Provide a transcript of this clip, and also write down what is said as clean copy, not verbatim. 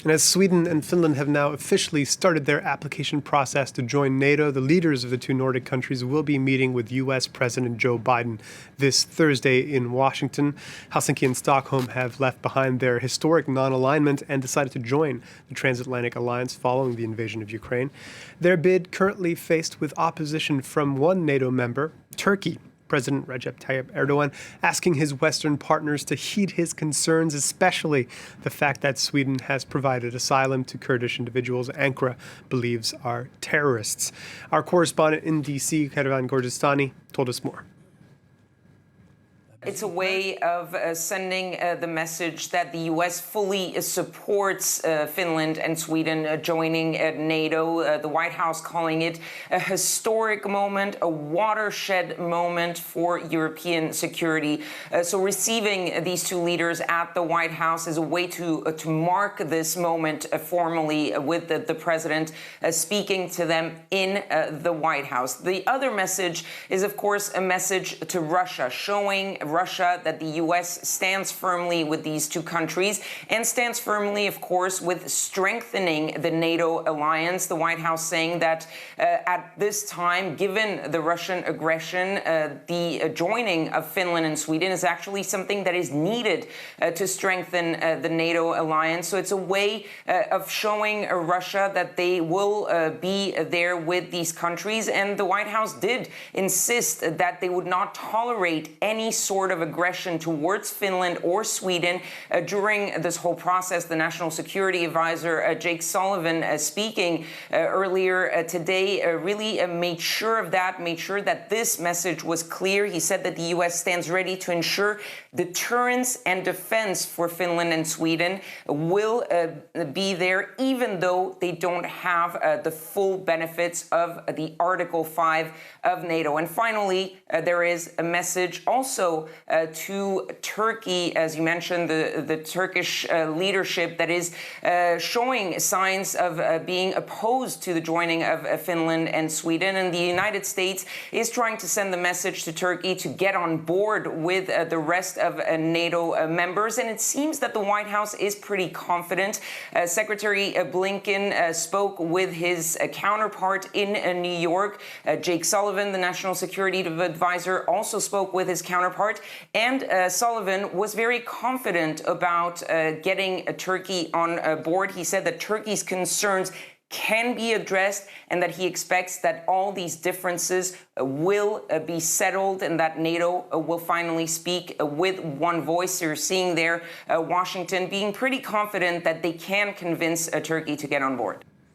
And as Sweden and Finland have now officially started their application process to join NATO, the leaders of the two Nordic countries will be meeting with U.S. President Joe Biden this Thursday in Washington. Helsinki and Stockholm have left behind their historic non-alignment and decided to join the transatlantic alliance following the invasion of Ukraine. Their bid currently faced with opposition from one NATO member, Turkey. President Recep Tayyip Erdogan asking his Western partners to heed his concerns, especially the fact that Sweden has provided asylum to Kurdish individuals Ankara believes are terrorists. Our correspondent in D.C., Kethevane Gorjestani, told us more. It's a way of sending the message that the U.S. fully supports Finland and Sweden joining NATO. The White House calling it a historic moment, a watershed moment for European security. So receiving these two leaders at the White House is a way to mark this moment formally with the president speaking to them in the White House. The other message is, of course, a message to Russia, showing Russia that the U.S. stands firmly with these two countries and stands firmly, of course, with strengthening the NATO alliance. The White House saying that at this time, given the Russian aggression, the joining of Finland and Sweden is actually something that is needed to strengthen the NATO alliance. So it's a way of showing Russia that they will be there with these countries. And the White House did insist that they would not tolerate any sort of aggression towards Finland or Sweden. During this whole process, the National Security Advisor, Jake Sullivan, speaking earlier today, really made sure of that, made sure that this message was clear. He said that the U.S. stands ready to ensure deterrence and defense for Finland and Sweden will be there, even though they don't have the full benefits of the Article 5 of NATO. And finally, there is a message also to Turkey, as you mentioned, the Turkish leadership that is showing signs of being opposed to the joining of Finland and Sweden. And the United States is trying to send the message to Turkey to get on board with the rest of NATO members. And it seems that the White House is pretty confident. Secretary Blinken spoke with his counterpart in New York. Jake Sullivan, the National Security Advisor, also spoke with his counterpart. And Sullivan was very confident about getting Turkey on board. He said that Turkey's concerns can be addressed and that he expects that all these differences will be settled and that NATO will finally speak with one voice. So you're seeing there Washington being pretty confident that they can convince Turkey to get on board.